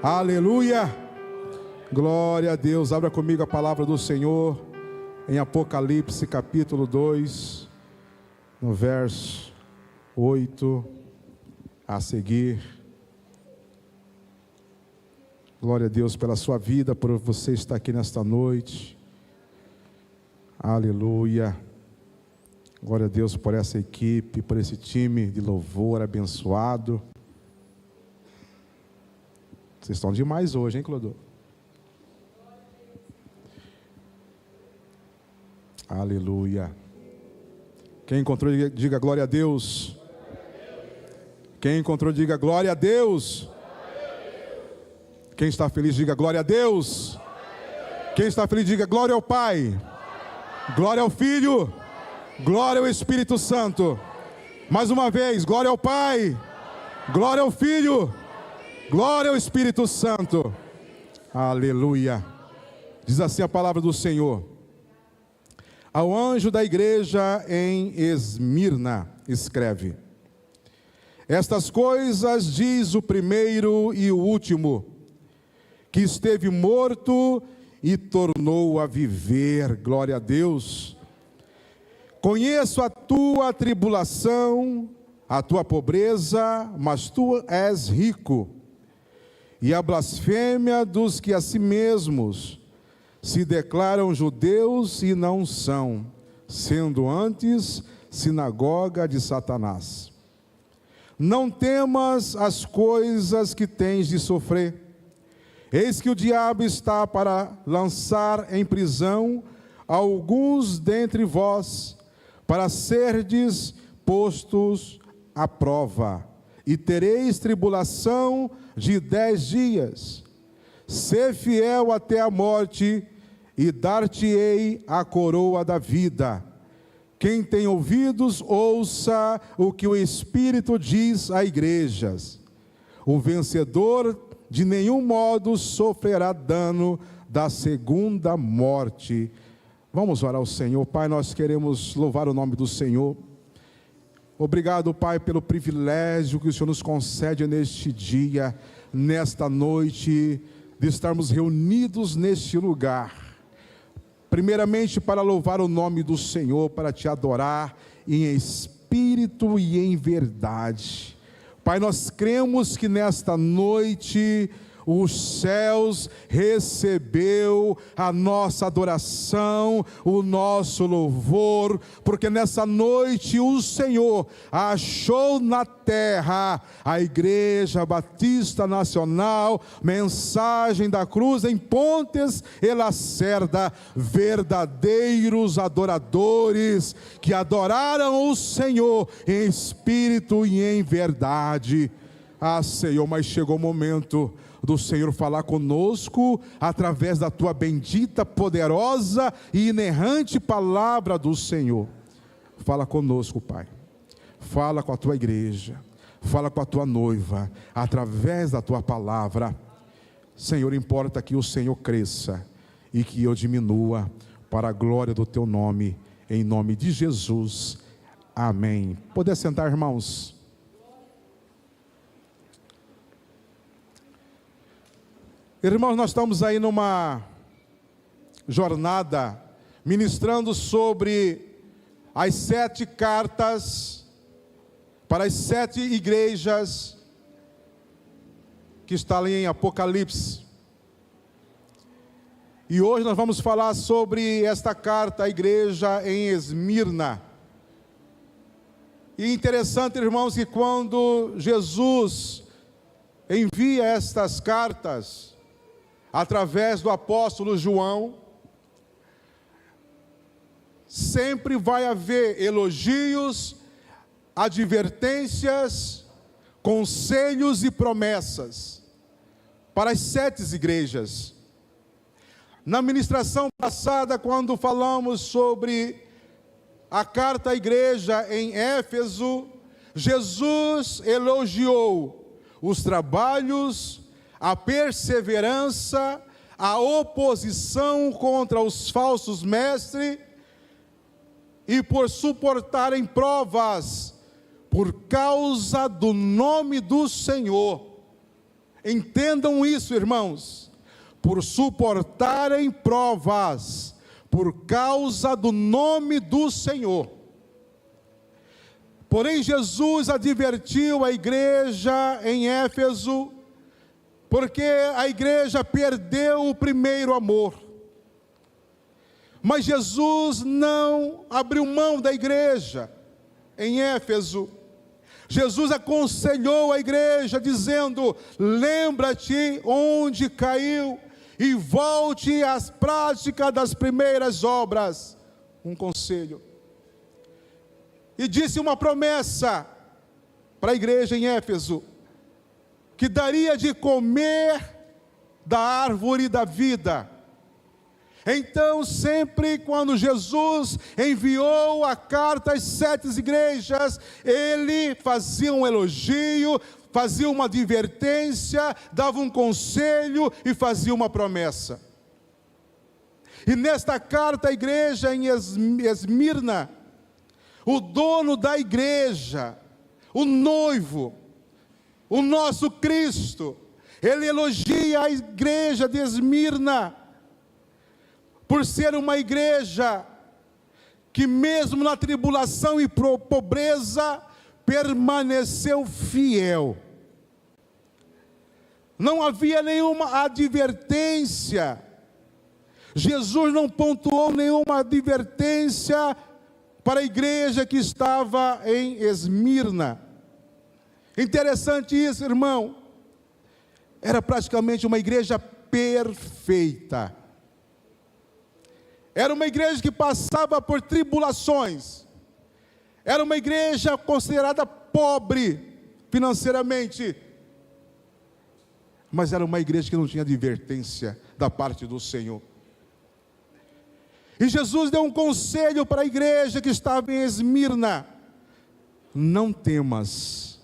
Aleluia, glória a Deus. Abra comigo a palavra do Senhor em Apocalipse capítulo 2, no verso 8 a seguir. Glória a Deus pela sua vida, por você estar aqui nesta noite. Aleluia, glória a Deus por essa equipe, por esse time de louvor abençoado. Vocês estão demais hoje, hein, Clodô? Aleluia. Quem encontrou, diga glória a Deus. Quem encontrou, diga glória a Deus. Quem está feliz, diga glória a Deus. Quem está feliz, diga glória ao Pai, glória ao Filho, glória ao Espírito Santo. Mais uma vez, glória ao Pai, glória ao Filho, glória ao Espírito Santo. Aleluia. Diz assim a palavra do Senhor: ao anjo da igreja em Esmirna escreve: estas coisas diz o primeiro e o último, que esteve morto e tornou a viver. Glória a Deus. Conheço a tua tribulação, a tua pobreza, mas tu és rico, e a blasfêmia dos que a si mesmos se declaram judeus e não são, sendo antes sinagoga de Satanás. Não temas as coisas que tens de sofrer. Eis que o diabo está para lançar em prisão alguns dentre vós, para serdes postos à prova, e tereis tribulação de 10 dias. Sê fiel até a morte, e dar-te-ei a coroa da vida. Quem tem ouvidos, ouça o que o Espírito diz a igrejas. O vencedor de nenhum modo sofrerá dano da segunda morte. Vamos orar ao Senhor. Pai, nós queremos louvar o nome do Senhor. Obrigado, Pai, pelo privilégio que o Senhor nos concede neste dia, nesta noite, de estarmos reunidos neste lugar. Primeiramente para louvar o nome do Senhor, para te adorar em espírito e em verdade. Pai, nós cremos que nesta noite os céus recebeu a nossa adoração, o nosso louvor, porque nessa noite o Senhor achou na terra a Igreja Batista Nacional, Mensagem da Cruz em Pontes e Lacerda, verdadeiros adoradores que adoraram o Senhor em espírito e em verdade. Ah, Senhor, mas chegou o momento do Senhor falar conosco através da tua bendita, poderosa e inerrante palavra do Senhor. Fala conosco, Pai. Fala com a tua igreja, fala com a tua noiva através da tua palavra. Senhor, importa que o Senhor cresça e que eu diminua, para a glória do teu nome, em nome de Jesus. Amém. Poder sentar, irmãos. Irmãos, nós estamos aí numa jornada ministrando sobre as 7 cartas para as 7 igrejas que está ali em Apocalipse. E hoje nós vamos falar sobre esta carta à igreja em Esmirna. E interessante, irmãos, que quando Jesus envia estas cartas através do apóstolo João, sempre vai haver elogios, advertências, conselhos e promessas para as 7 igrejas. Na ministração passada, quando falamos sobre a carta à igreja em Éfeso, Jesus elogiou os trabalhos, a perseverança, a oposição contra os falsos mestres, e por suportarem provas por causa do nome do Senhor. Entendam isso, irmãos, por suportarem provas, por causa do nome do Senhor. Porém, Jesus advertiu a igreja em Éfeso, porque a igreja perdeu o primeiro amor. Mas Jesus não abriu mão da igreja em Éfeso. Jesus aconselhou a igreja dizendo: lembra-te onde caiu e volte às práticas das primeiras obras. Um conselho. E disse uma promessa para a igreja em Éfeso, que daria de comer da árvore da vida. Então, sempre quando Jesus enviou a carta às 7 igrejas, ele fazia um elogio, fazia uma advertência, dava um conselho e fazia uma promessa. E nesta carta à igreja em Esmirna, o dono da igreja, o noivo, o nosso Cristo, ele elogia a igreja de Esmirna, por ser uma igreja que mesmo na tribulação e pobreza, permaneceu fiel. Não havia nenhuma advertência, Jesus não pontuou nenhuma advertência para a igreja que estava em Esmirna. Interessante isso, irmão. Era praticamente uma igreja perfeita. Era uma igreja que passava por tribulações. Era uma igreja considerada pobre financeiramente. Mas era uma igreja que não tinha advertência da parte do Senhor. E Jesus deu um conselho para a igreja que estava em Esmirna: não temas,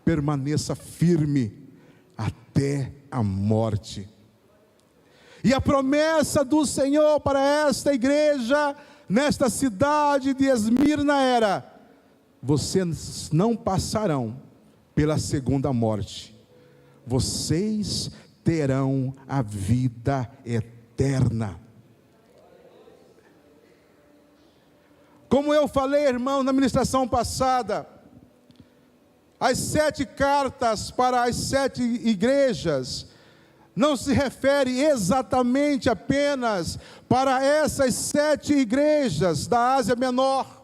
permaneça firme até a morte. E a promessa do Senhor para esta igreja, nesta cidade de Esmirna, era: vocês não passarão pela segunda morte, vocês terão a vida eterna. Como eu falei, irmão, na ministração passada, as 7 cartas para as 7 igrejas não se refere exatamente apenas para essas 7 igrejas da Ásia Menor,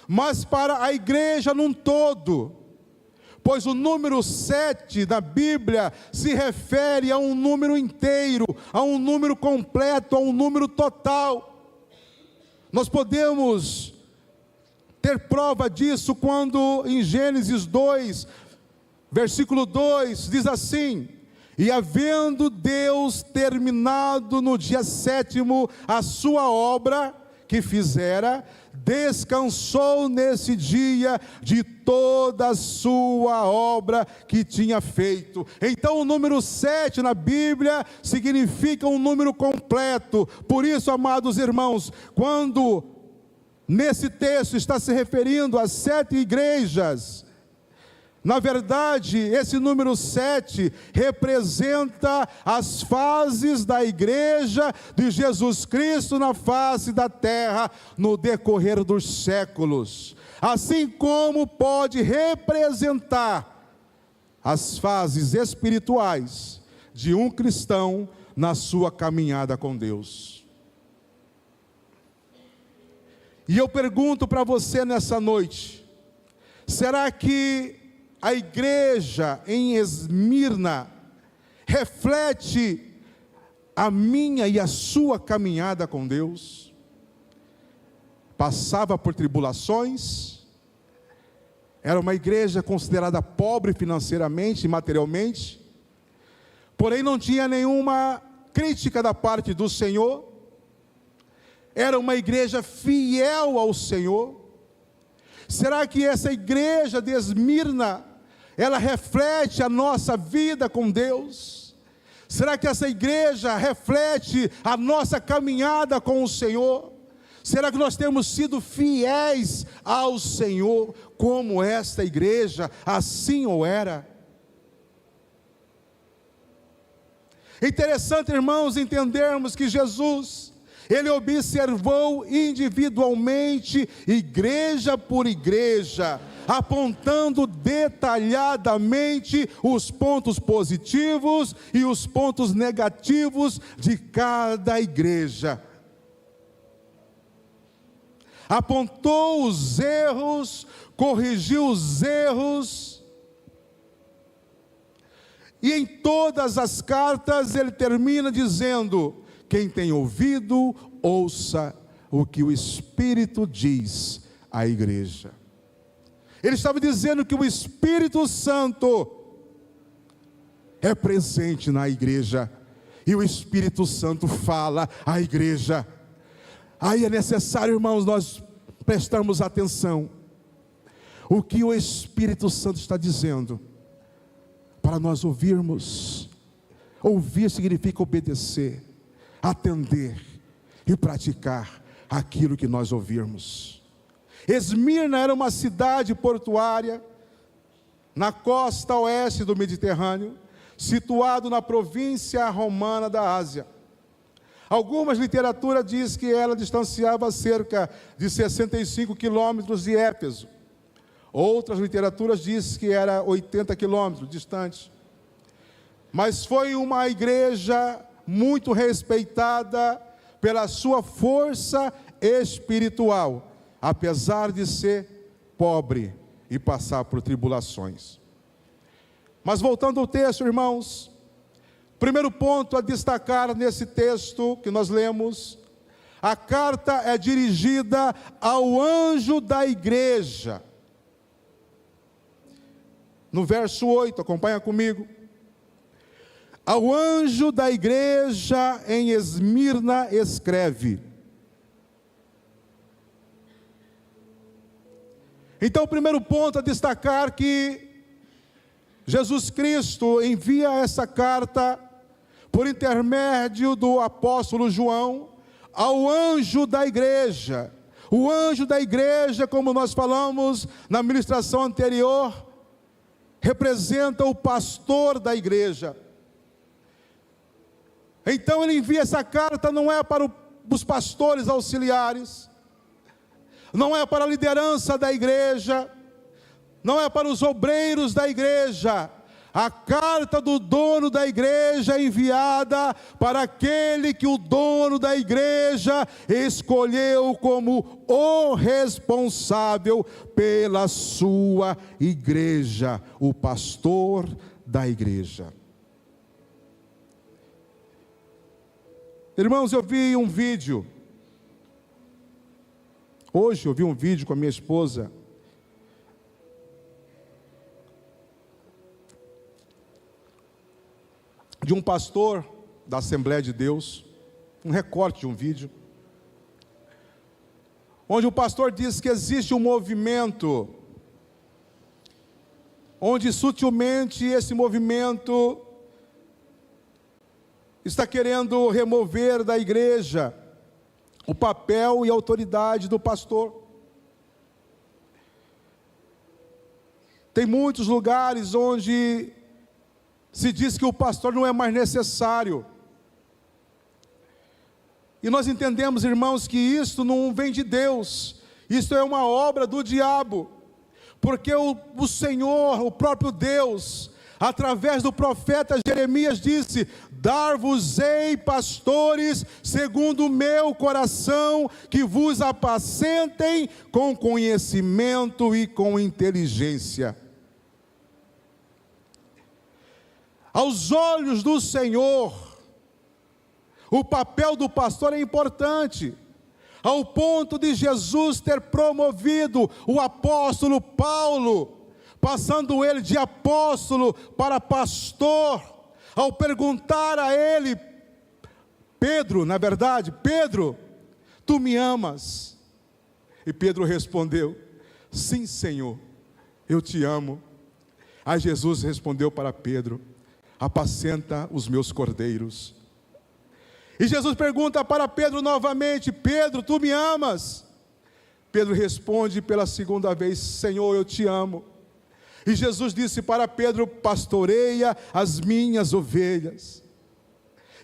mas para a igreja num todo, pois o número 7 da Bíblia se refere a um número inteiro, a um número completo, a um número total. Nós podemos ter prova disso quando em Gênesis 2, versículo 2, diz assim: e havendo Deus terminado no dia 7º a sua obra que fizera, descansou nesse dia de toda a sua obra que tinha feito. Então o número 7 na Bíblia significa um número completo. Por isso, amados irmãos, quando nesse texto está se referindo a 7 igrejas, na verdade, esse número 7 representa as fases da igreja de Jesus Cristo na face da terra no decorrer dos séculos, assim como pode representar as fases espirituais de um cristão na sua caminhada com Deus. E eu pergunto para você nessa noite: será que a igreja em Esmirna reflete a minha e a sua caminhada com Deus? Passava por tribulações, era uma igreja considerada pobre financeiramente e materialmente, porém não tinha nenhuma crítica da parte do Senhor, era uma igreja fiel ao Senhor. Será que essa igreja de Esmirna, ela reflete a nossa vida com Deus? Será que essa igreja reflete a nossa caminhada com o Senhor? Será que nós temos sido fiéis ao Senhor, como esta igreja assim ou era? É interessante, irmãos, entendermos que Jesus, Ele observou individualmente, igreja por igreja, apontando detalhadamente os pontos positivos e os pontos negativos de cada igreja. Apontou os erros, corrigiu os erros, e em todas as cartas ele termina dizendo: quem tem ouvido, ouça o que o Espírito diz à igreja. Ele estava dizendo que o Espírito Santo é presente na igreja, e o Espírito Santo fala à igreja. Aí é necessário, irmãos, nós prestarmos atenção o que o Espírito Santo está dizendo, para nós ouvirmos. Ouvir significa obedecer, atender e praticar aquilo que nós ouvirmos. Esmirna era uma cidade portuária na costa oeste do Mediterrâneo, situado na província romana da Ásia. Algumas literaturas dizem que ela distanciava cerca de 65 quilômetros de Éfeso. Outras literaturas dizem que era 80 quilômetros distante. Mas foi uma igreja muito respeitada pela sua força espiritual, apesar de ser pobre e passar por tribulações. Mas voltando ao texto, irmãos, primeiro ponto a destacar nesse texto que nós lemos: a carta é dirigida ao anjo da igreja. No verso 8, acompanha comigo. Ao anjo da igreja em Esmirna escreve. Então, o primeiro ponto a destacar que Jesus Cristo envia essa carta por intermédio do apóstolo João ao anjo da igreja. O anjo da igreja, como nós falamos na ministração anterior, representa o pastor da igreja. Então ele envia essa carta, não é para os pastores auxiliares, não é para a liderança da igreja, não é para os obreiros da igreja. A carta do dono da igreja é enviada para aquele que o dono da igreja escolheu como o responsável pela sua igreja, o pastor da igreja. Irmãos, eu vi um vídeo, hoje eu vi um vídeo com a minha esposa, de um pastor da Assembleia de Deus, um recorte de um vídeo, onde o pastor diz que existe um movimento, onde sutilmente esse movimento está querendo remover da igreja o papel e a autoridade do pastor. Tem muitos lugares onde se diz que o pastor não é mais necessário. E nós entendemos, irmãos, que isto não vem de Deus, isto é uma obra do diabo, porque o Senhor, o próprio Deus, através do profeta Jeremias disse: dar-vos-ei pastores segundo o meu coração, que vos apacentem com conhecimento e com inteligência. Aos olhos do Senhor, o papel do pastor é importante, ao ponto de Jesus ter promovido o apóstolo Paulo, passando ele de apóstolo para pastor, ao perguntar a ele, Pedro, na verdade, Pedro, tu me amas? E Pedro respondeu, sim, Senhor, eu te amo. Aí Jesus respondeu para Pedro, apacenta os meus cordeiros. E Jesus pergunta para Pedro novamente, Pedro, tu me amas? Pedro responde pela segunda vez, Senhor, eu te amo. E Jesus disse para Pedro, pastoreia as minhas ovelhas.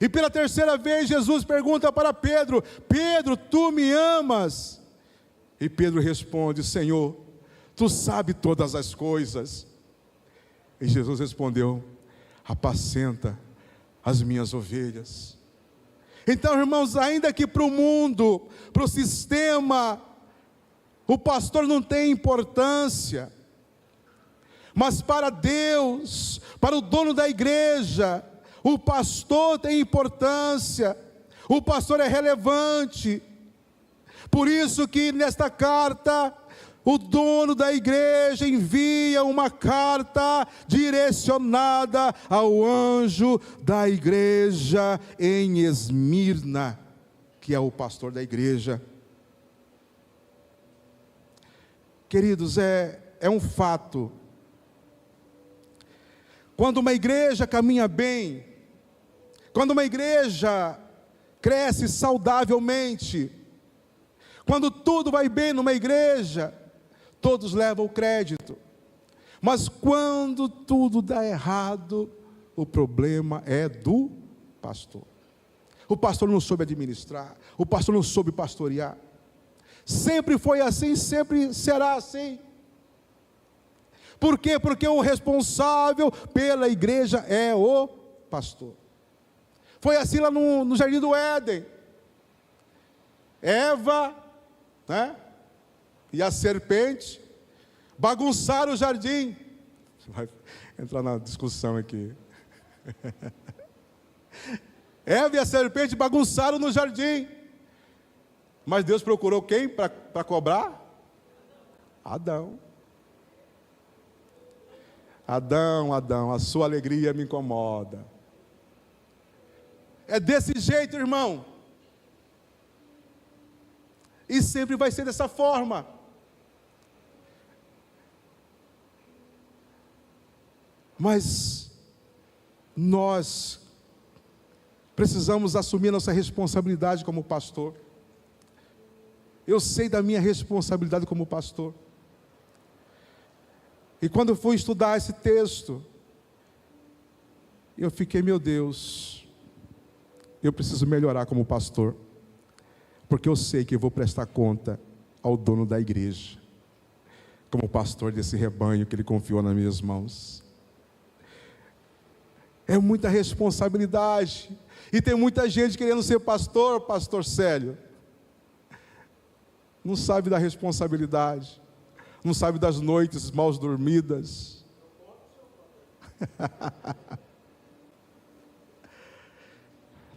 E pela terceira vez Jesus pergunta para Pedro: Pedro, tu me amas? E Pedro responde: Senhor, tu sabes todas as coisas. E Jesus respondeu: apacenta as minhas ovelhas. Então, irmãos, ainda que para o mundo, para o sistema, o pastor não tem importância, mas para Deus, para o dono da igreja, o pastor tem importância, o pastor é relevante. Por isso que nesta carta, o dono da igreja envia uma carta direcionada ao anjo da igreja em Esmirna, que é o pastor da igreja. Queridos, é um fato. Quando uma igreja caminha bem, quando uma igreja cresce saudavelmente, quando tudo vai bem numa igreja, todos levam o crédito. Mas quando tudo dá errado, o problema é do pastor. O pastor não soube administrar, o pastor não soube pastorear. Sempre foi assim, sempre será assim. Por quê? Porque o responsável pela igreja é o pastor. Foi assim lá no Jardim do Éden. Eva, né, e a serpente bagunçaram o jardim. Vai entrar na discussão aqui. Eva e a serpente bagunçaram no jardim. Mas Deus procurou quem para cobrar? Adão. Adão, Adão, a sua alegria me incomoda. É desse jeito, irmão. E sempre vai ser dessa forma. Mas nós precisamos assumir nossa responsabilidade como pastor. Eu sei da minha responsabilidade como pastor. E quando eu fui estudar esse texto, eu fiquei, meu Deus, eu preciso melhorar como pastor, porque eu sei que eu vou prestar conta ao dono da igreja, como pastor desse rebanho que ele confiou nas minhas mãos. É muita responsabilidade, e tem muita gente querendo ser pastor, pastor Célio, não sabe da responsabilidade, não sabe das noites mal dormidas.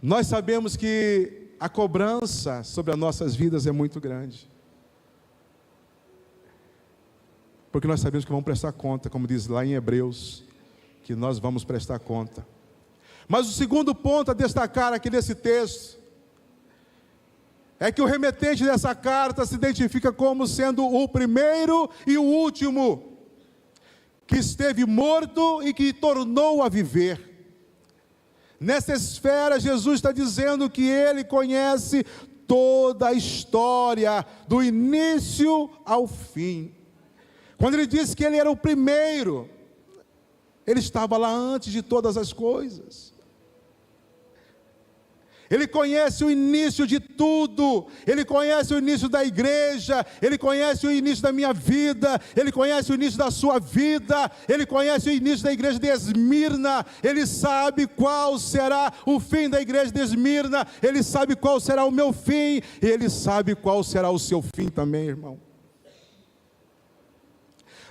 Nós sabemos que a cobrança sobre as nossas vidas é muito grande, porque nós sabemos que vamos prestar conta, como diz lá em Hebreus, que nós vamos prestar conta. Mas o segundo ponto a destacar aqui nesse texto é que o remetente dessa carta se identifica como sendo o primeiro e o último, que esteve morto e que tornou a viver. Nessa esfera, Jesus está dizendo que Ele conhece toda a história, do início ao fim. Quando Ele disse que Ele era o primeiro, Ele estava lá antes de todas as coisas. Ele conhece o início de tudo, Ele conhece o início da igreja, Ele conhece o início da minha vida, Ele conhece o início da sua vida, Ele conhece o início da igreja de Esmirna, Ele sabe qual será o fim da igreja de Esmirna, Ele sabe qual será o meu fim, e Ele sabe qual será o seu fim também, irmão.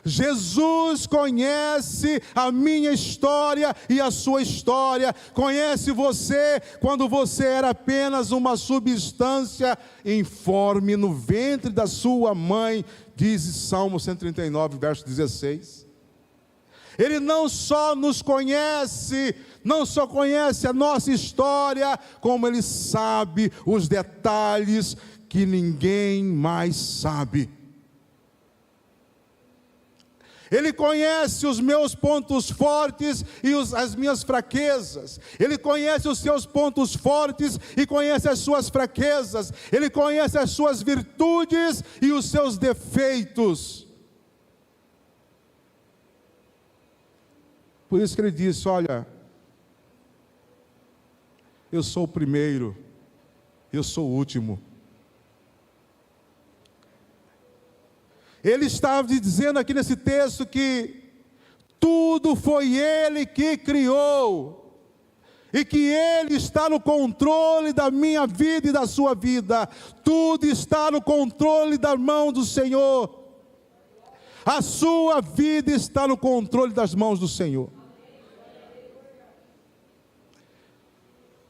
Jesus conhece a minha história e a sua história, conhece você quando você era apenas uma substância informe no ventre da sua mãe, diz Salmo 139, verso 16. Ele não só nos conhece, não só conhece a nossa história, como Ele sabe os detalhes que ninguém mais sabe. Ele conhece os meus pontos fortes e as minhas fraquezas. Ele conhece os seus pontos fortes e conhece as suas fraquezas. Ele conhece as suas virtudes e os seus defeitos. Por isso que Ele disse, olha, eu sou o primeiro, eu sou o último. Ele estava dizendo aqui nesse texto que tudo foi Ele que criou, e que Ele está no controle da minha vida e da sua vida. Tudo está no controle da mão do Senhor. A sua vida está no controle das mãos do Senhor.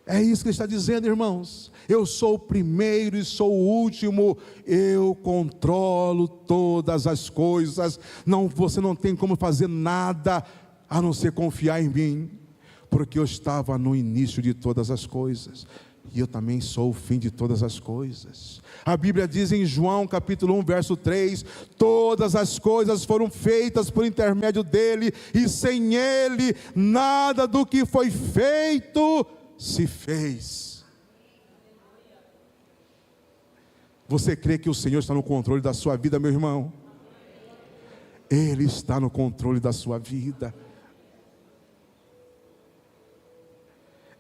É isso que Ele está dizendo, irmãos. Eu sou o primeiro e sou o último. Eu controlo todas as coisas. Não, você não tem como fazer nada a não ser confiar em mim, porque eu estava no início de todas as coisas, e eu também sou o fim de todas as coisas. A Bíblia diz em João capítulo 1, verso 3, todas as coisas foram feitas por intermédio dele, e sem ele, nada do que foi feito se fez. Você crê que o Senhor está no controle da sua vida, meu irmão? Ele está no controle da sua vida.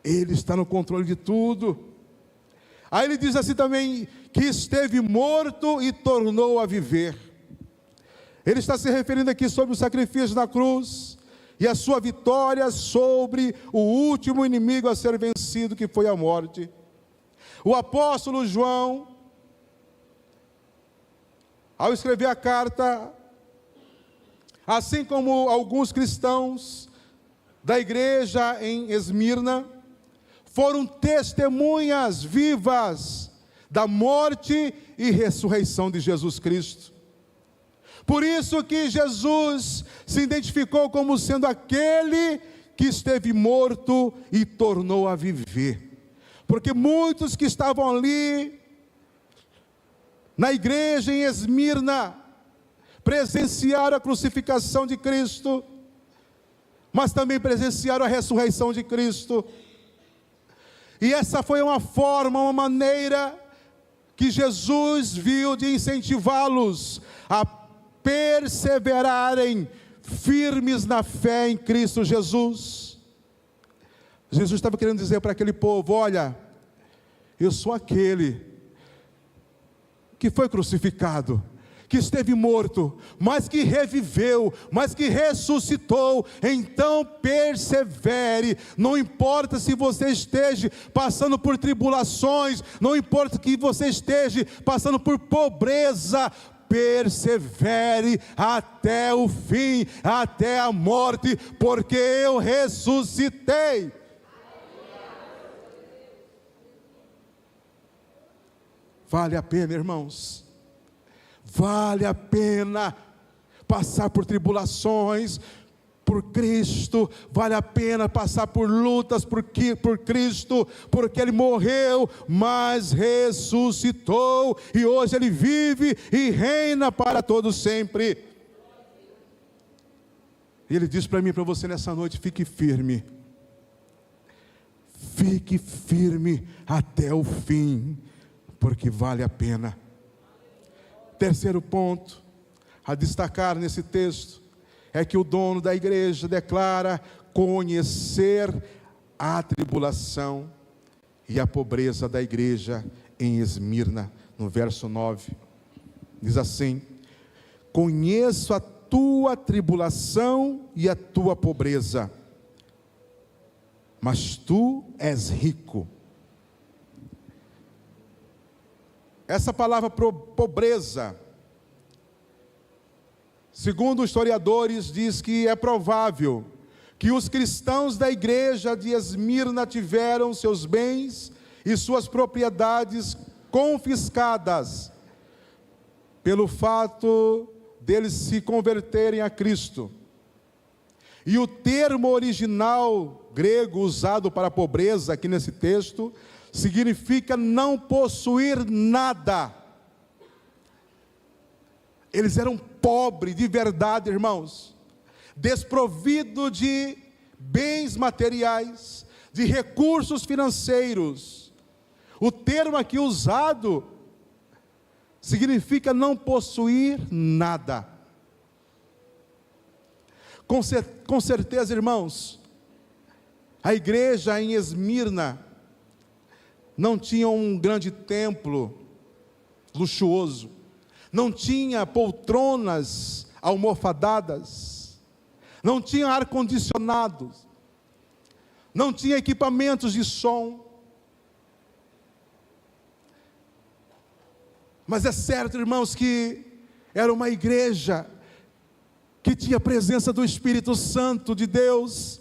Ele está no controle de tudo. Aí ele diz assim também, que esteve morto e tornou a viver. Ele está se referindo aqui sobre o sacrifício na cruz, e a sua vitória sobre o último inimigo a ser vencido, que foi a morte. O apóstolo João, ao escrever a carta, assim como alguns cristãos da igreja em Esmirna, foram testemunhas vivas da morte e ressurreição de Jesus Cristo. Por isso que Jesus se identificou como sendo aquele que esteve morto e tornou a viver. Porque muitos que estavam ali na igreja em Esmirna presenciaram a crucificação de Cristo, mas também presenciaram a ressurreição de Cristo. E essa foi uma forma, uma maneira que Jesus viu de incentivá-los a perseverarem firmes na fé em Cristo Jesus. Jesus estava querendo dizer para aquele povo: olha, eu sou aquele que foi crucificado, que esteve morto, mas que reviveu, mas que ressuscitou. Então persevere. Não importa se você esteja passando por tribulações, não importa que você esteja passando por pobreza, persevere até o fim, até a morte, porque eu ressuscitei. Vale a pena, irmãos. Vale a pena passar por tribulações por Cristo, vale a pena passar por lutas por Cristo, porque Ele morreu, mas ressuscitou, e hoje Ele vive e reina para todo sempre. E Ele diz para mim e para você nessa noite: fique firme até o fim, porque vale a pena. Terceiro ponto a destacar nesse texto é que o dono da igreja declara conhecer a tribulação e a pobreza da igreja em Esmirna. No verso 9 diz assim: conheço a tua tribulação e a tua pobreza, mas tu és rico. Essa palavra pobreza, segundo os historiadores, diz que é provável que os cristãos da igreja de Esmirna tiveram seus bens e suas propriedades confiscadas pelo fato deles se converterem a Cristo. E o termo original grego usado para pobreza aqui nesse texto significa não possuir nada. Eles eram pobres de verdade, irmãos, desprovidos de bens materiais, de recursos financeiros. O termo aqui usado significa não possuir nada. Com certeza, irmãos, a igreja em Esmirna não tinha um grande templo luxuoso, não tinha poltronas almofadadas, não tinha ar-condicionado, não tinha equipamentos de som. Mas é certo, irmãos, que era uma igreja que tinha a presença do Espírito Santo de Deus.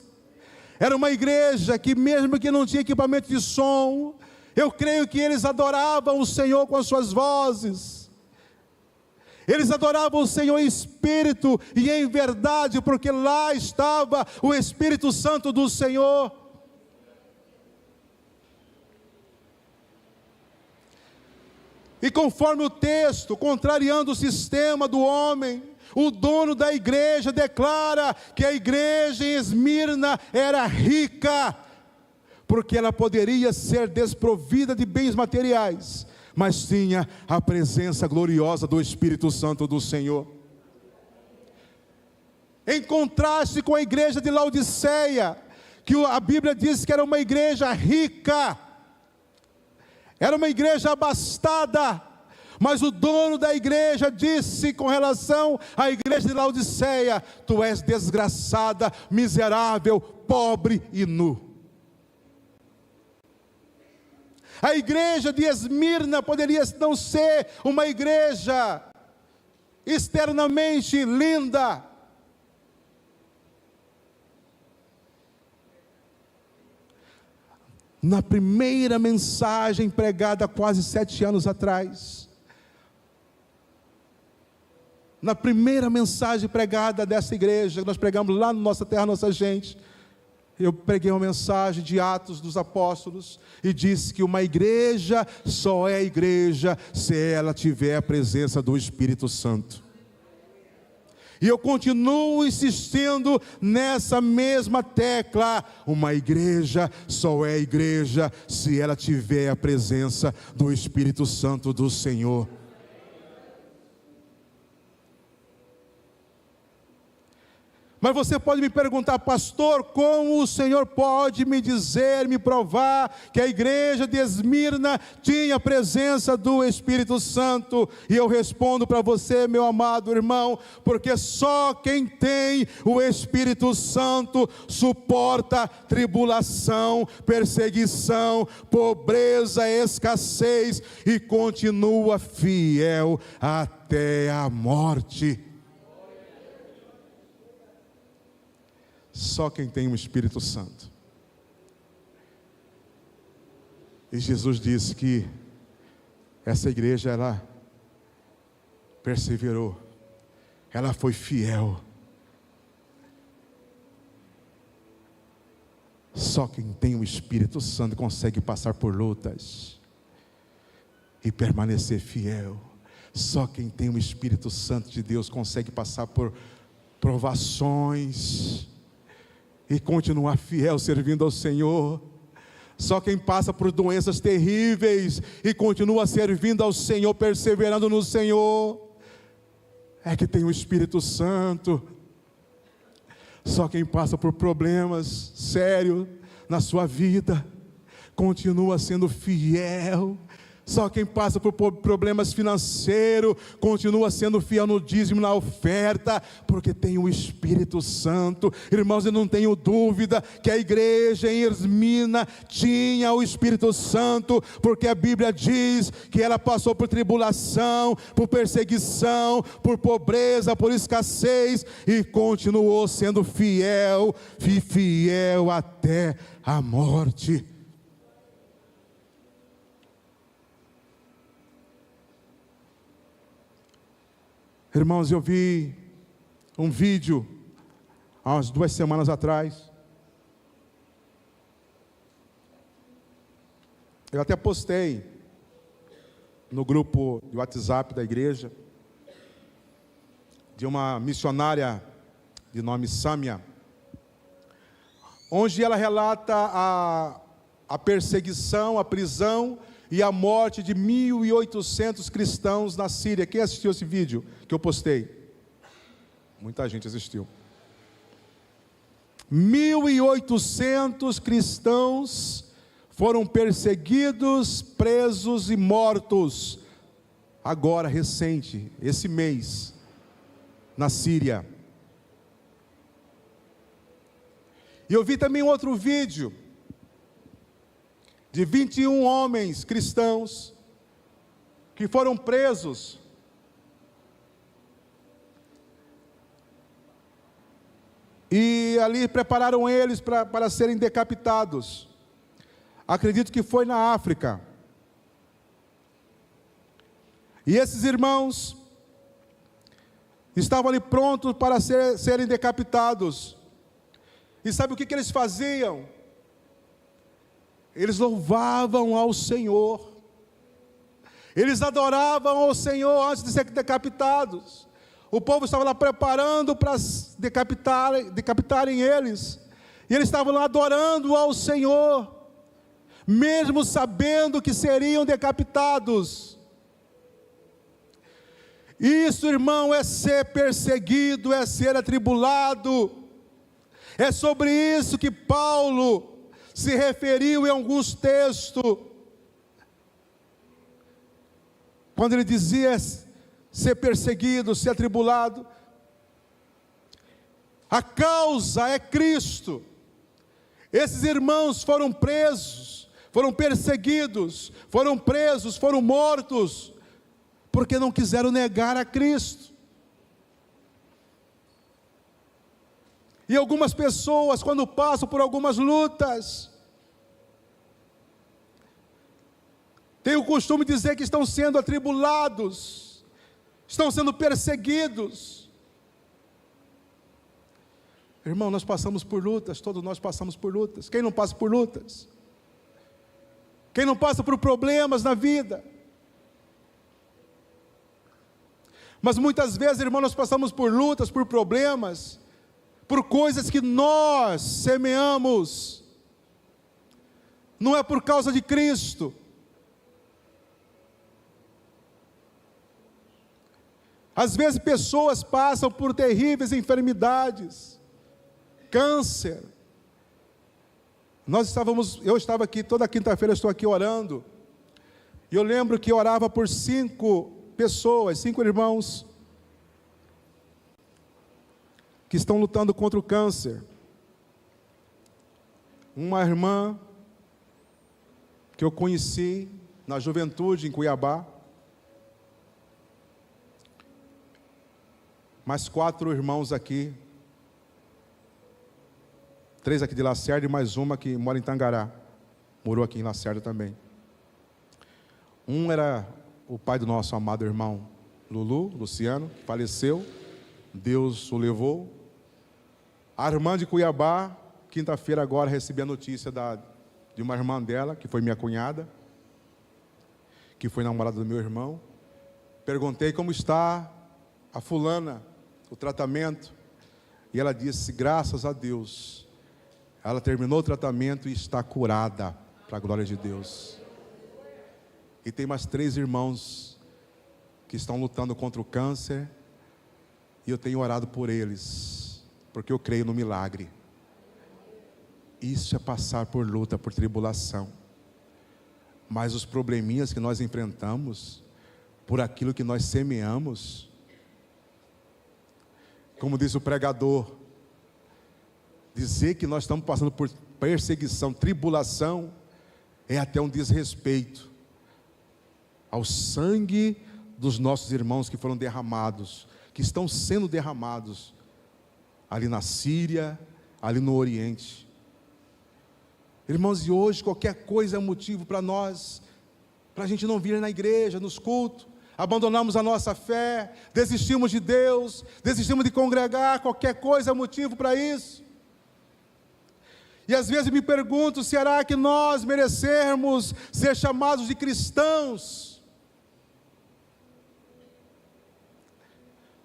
Era uma igreja que, mesmo que não tinha equipamento de som, eu creio que eles adoravam o Senhor com as suas vozes. Eles adoravam o Senhor em espírito e em verdade, porque lá estava o Espírito Santo do Senhor. E conforme o texto, contrariando o sistema do homem, o dono da igreja declara que a igreja em Esmirna era rica, porque ela poderia ser desprovida de bens materiais, mas tinha a presença gloriosa do Espírito Santo do Senhor. Em contraste com a igreja de Laodiceia, que a Bíblia diz que era uma igreja rica, era uma igreja abastada, mas o dono da igreja disse com relação à igreja de Laodiceia: tu és desgraçada, miserável, pobre e nu. A igreja de Esmirna poderia não ser uma igreja externamente linda, na primeira mensagem pregada há quase 7 anos atrás, na primeira mensagem pregada dessa igreja, nós pregamos lá no Nossa Terra, Nossa Gente, eu preguei uma mensagem de Atos dos Apóstolos, e disse que uma igreja só é igreja se ela tiver a presença do Espírito Santo. E eu continuo insistindo nessa mesma tecla: uma igreja só é igreja se ela tiver a presença do Espírito Santo do Senhor. Mas você pode me perguntar: pastor, como o Senhor pode me dizer, me provar que a igreja de Esmirna tinha a presença do Espírito Santo? E eu respondo para você, meu amado irmão: porque só quem tem o Espírito Santo suporta tribulação, perseguição, pobreza, escassez e continua fiel até a morte. Só quem tem o Espírito Santo. E Jesus disse que essa igreja, ela perseverou, ela foi fiel. Só quem tem o Espírito Santo consegue passar por lutas e permanecer fiel. Só quem tem o Espírito Santo de Deus consegue passar por provações e continuar fiel servindo ao Senhor. Só quem passa por doenças terríveis e continua servindo ao Senhor, perseverando no Senhor, é que tem o Espírito Santo. Só quem passa por problemas sérios na sua vida continua sendo fiel. Só quem passa por problemas financeiros continua sendo fiel no dízimo, na oferta, porque tem o Espírito Santo. Irmãos, eu não tenho dúvida que a igreja em Esmirna tinha o Espírito Santo, porque a Bíblia diz que ela passou por tribulação, por perseguição, por pobreza, por escassez, e continuou sendo fiel até a morte. Irmãos, eu vi um vídeo há umas 2 semanas atrás. Eu até postei no grupo de WhatsApp da igreja, de uma missionária de nome Sâmia, onde ela relata a perseguição, a prisão e a morte de 1.800 cristãos na Síria. Quem assistiu esse vídeo que eu postei? Muita gente assistiu. 1.800 cristãos foram perseguidos, presos e mortos, agora recente, esse mês, na Síria. E eu vi também um outro vídeo, de 21 homens cristãos, que foram presos, e ali prepararam eles para serem decapitados. Acredito que foi na África. E esses irmãos estavam ali prontos para serem decapitados. E sabe o que eles faziam? Eles louvavam ao Senhor. Eles adoravam ao Senhor antes de serem decapitados. O povo estava lá preparando para decapitarem eles. E eles estavam lá adorando ao Senhor, mesmo sabendo que seriam decapitados. Isso, irmão, é ser perseguido, é ser atribulado. É sobre isso que Paulo se referiu em alguns textos, quando ele dizia ser perseguido, ser atribulado. A causa é Cristo. Esses irmãos foram presos, foram perseguidos, foram presos, foram mortos, porque não quiseram negar a Cristo. E algumas pessoas, quando passam por algumas lutas, têm o costume de dizer que estão sendo atribulados, estão sendo perseguidos. Irmão, nós passamos por lutas, todos nós passamos por lutas. Quem não passa por lutas? Quem não passa por problemas na vida? Mas muitas vezes, irmão, nós passamos por lutas, por problemas, por coisas que nós semeamos. Não é por causa de Cristo. Às vezes pessoas passam por terríveis enfermidades, câncer. Eu estava aqui, toda quinta-feira eu estou aqui orando, e eu lembro que eu orava por 5 pessoas, 5 irmãos, que estão lutando contra o câncer. Uma irmã, que eu conheci na juventude em Cuiabá, mais 4 irmãos aqui, 3 aqui de Lacerda e mais uma que mora em Tangará, morou aqui em Lacerda também. Um era o pai do nosso amado irmão Luciano, que faleceu, Deus o levou. A irmã de Cuiabá, quinta-feira agora recebi a notícia de uma irmã dela, que foi minha cunhada, que foi namorada do meu irmão. Perguntei como está a fulana, o tratamento, e ela disse, graças a Deus, ela terminou o tratamento e está curada, para a glória de Deus. E tem mais 3 irmãos que estão lutando contra o câncer, e eu tenho orado por eles, porque eu creio no milagre. Isso é passar por luta, por tribulação. Mas os probleminhas que nós enfrentamos, por aquilo que nós semeamos, como diz o pregador, dizer que nós estamos passando por perseguição, tribulação, é até um desrespeito ao sangue dos nossos irmãos que foram derramados, que estão sendo derramados, ali na Síria, ali no Oriente. Irmãos, e hoje qualquer coisa é motivo para nós, para a gente não vir na igreja, nos cultos, abandonamos a nossa fé, desistimos de Deus, desistimos de congregar, qualquer coisa é motivo para isso. E às vezes me pergunto, será que nós merecemos ser chamados de cristãos?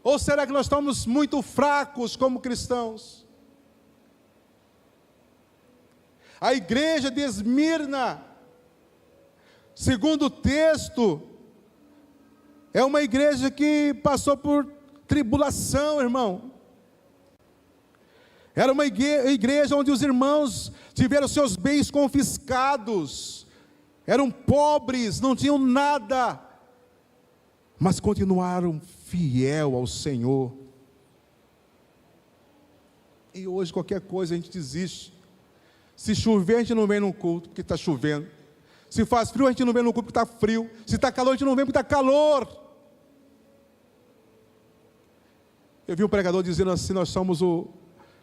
Ou será que nós estamos muito fracos como cristãos? A igreja de Esmirna, segundo o texto, é uma igreja que passou por tribulação, irmão. Era uma igreja onde os irmãos tiveram seus bens confiscados, eram pobres, não tinham nada, mas continuaram fiel ao Senhor. E hoje qualquer coisa a gente desiste. Se chover a gente não vem no culto porque está chovendo. Se faz frio a gente não vem no culto porque está frio. Se está calor a gente não vem porque está calor. Eu vi um pregador dizendo assim: nós somos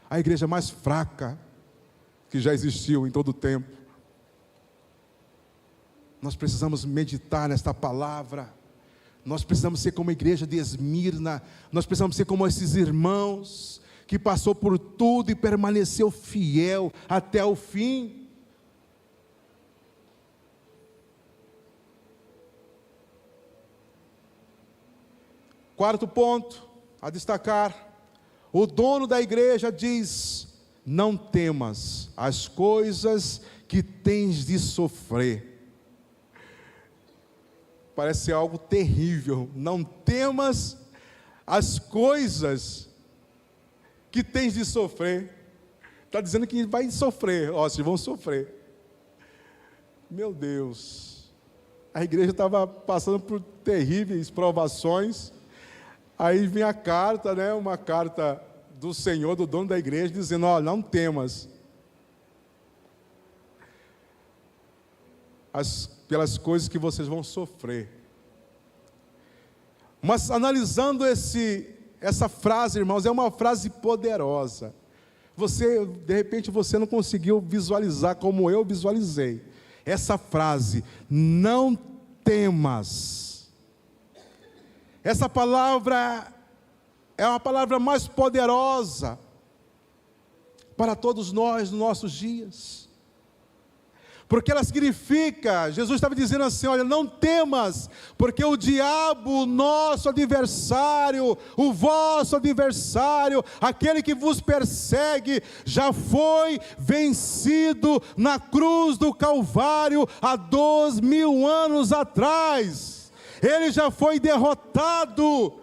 a igreja mais fraca que já existiu em todo o tempo. Nós precisamos meditar nesta palavra. Nós precisamos ser como a igreja de Esmirna. Nós precisamos ser como esses irmãos que passou por tudo e permaneceu fiel até o fim. Quarto ponto a destacar: o dono da igreja diz: não temas as coisas que tens de sofrer. Parece algo terrível. Não temas as coisas que tens de sofrer. Está dizendo que vai sofrer. Ó, vocês vão sofrer. Meu Deus. A igreja estava passando por terríveis provações. Aí vem a carta, né? Uma carta do Senhor, do dono da igreja, dizendo: ó, não temas pelas coisas que vocês vão sofrer. Mas analisando essa frase, irmãos, é uma frase poderosa. De repente você não conseguiu visualizar como eu visualizei. Essa frase: não temas. Essa palavra é uma palavra mais poderosa para todos nós nos nossos dias. Porque ela significa, Jesus estava dizendo assim: olha, não temas, porque o diabo, nosso adversário, o vosso adversário, aquele que vos persegue, já foi vencido na cruz do Calvário há 2000 anos atrás. Ele já foi derrotado.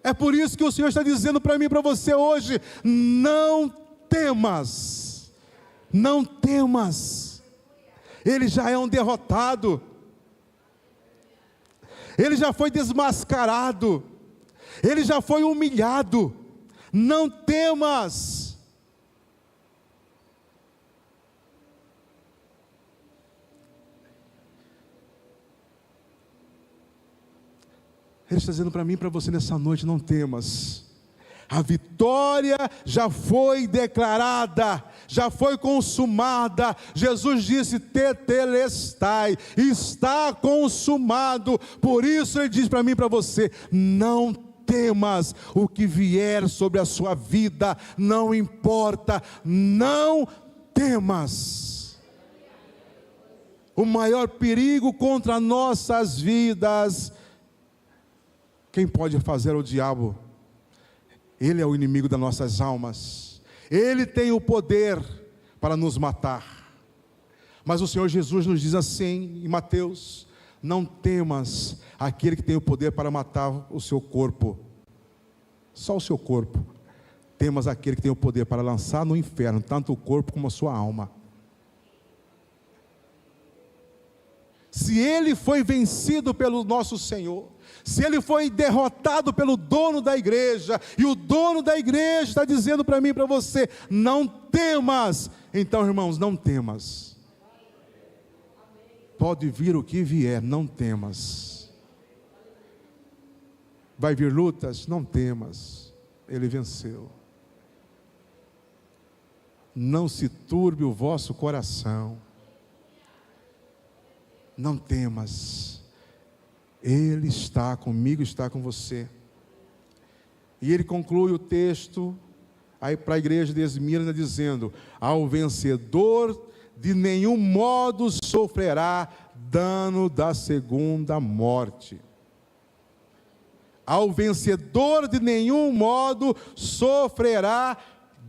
É por isso que o Senhor está dizendo para mim e para você hoje: não temas. Não temas. Ele já é um derrotado. Ele já foi desmascarado. Ele já foi humilhado. Não temas. Ele está dizendo para mim e para você nessa noite: não temas. A vitória já foi declarada, já foi consumada. Jesus disse: tetelestai, está consumado. Por isso ele diz para mim e para você: não temas o que vier sobre a sua vida, não importa, não temas. O maior perigo contra nossas vidas, quem pode fazer é o diabo. Ele é o inimigo das nossas almas. Ele tem o poder para nos matar. Mas o Senhor Jesus nos diz assim em Mateus: não temas aquele que tem o poder para matar o seu corpo, só o seu corpo. Temas aquele que tem o poder para lançar no inferno tanto o corpo como a sua alma. Se ele foi vencido pelo nosso Senhor, se ele foi derrotado pelo dono da igreja, e o dono da igreja está dizendo para mim e para você: não temas. Então, irmãos, não temas. Pode vir o que vier, não temas. Vai vir lutas, não temas. Ele venceu. Não se turbe o vosso coração. Não temas. Ele está comigo, está com você. E ele conclui o texto aí para a igreja de Esmirna dizendo: ao vencedor de nenhum modo sofrerá dano da segunda morte. Ao vencedor de nenhum modo sofrerá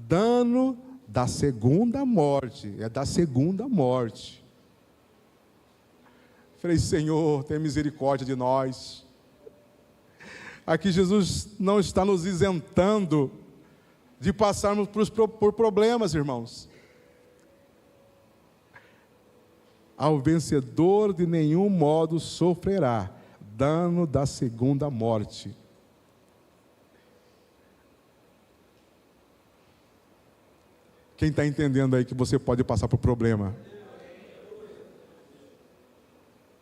dano da segunda morte. É da segunda morte. Falei: Senhor, tem misericórdia de nós. Aqui Jesus não está nos isentando de passarmos por problemas, irmãos. Ao vencedor de nenhum modo sofrerá dano da segunda morte. Quem está entendendo aí que você pode passar por problema?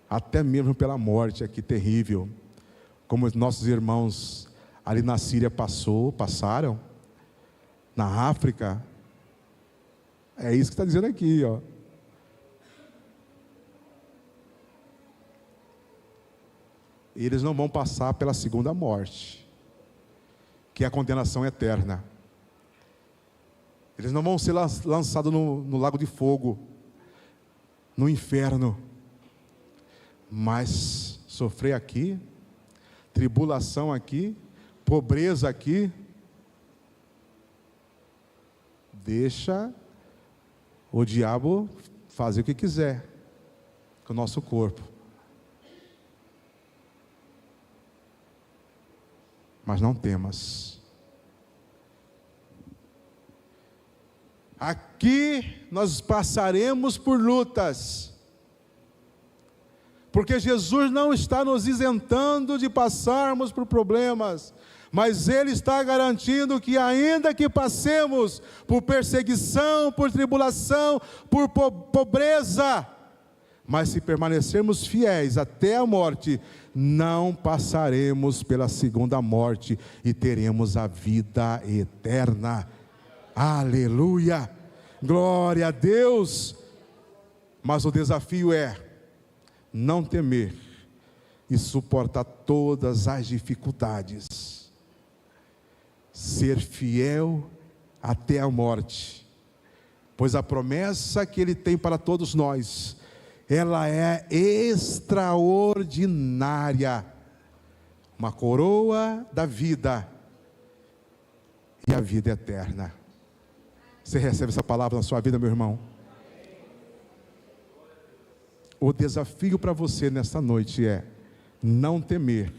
Até mesmo pela morte aqui terrível, como os nossos irmãos ali na Síria passaram, na África. É isso que está dizendo aqui, ó. Eles não vão passar pela segunda morte, que é a condenação eterna. Eles não vão ser lançados no lago de fogo, no inferno, mas sofrer aqui, tribulação aqui, pobreza aqui, deixa o diabo fazer o que quiser com o nosso corpo. Mas não temas. Aqui nós passaremos por lutas, porque Jesus não está nos isentando de passarmos por problemas, mas Ele está garantindo que ainda que passemos por perseguição, por tribulação, por pobreza, mas se permanecermos fiéis até a morte, não passaremos pela segunda morte e teremos a vida eterna. Aleluia! Glória a Deus! Mas o desafio é não temer e suportar todas as dificuldades. Ser fiel até a morte, pois a promessa que Ele tem para todos nós, ela é extraordinária. Uma coroa da vida e a vida eterna. Você recebe essa palavra na sua vida, meu irmão? O desafio para você nesta noite é não temer,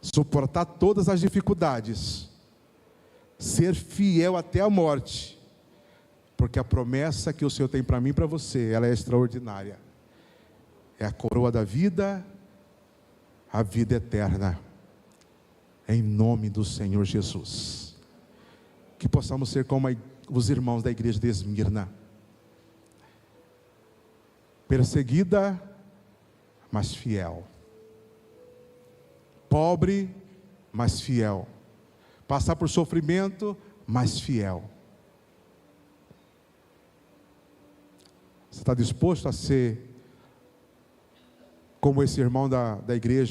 suportar todas as dificuldades, ser fiel até a morte, porque a promessa que o Senhor tem para mim e para você, ela é extraordinária. É a coroa da vida, a vida eterna, em nome do Senhor Jesus. Que possamos ser como os irmãos da igreja de Esmirna, perseguida, mas fiel, pobre, mas fiel, passar por sofrimento, mas fiel. Você está disposto a ser como esse irmão da igreja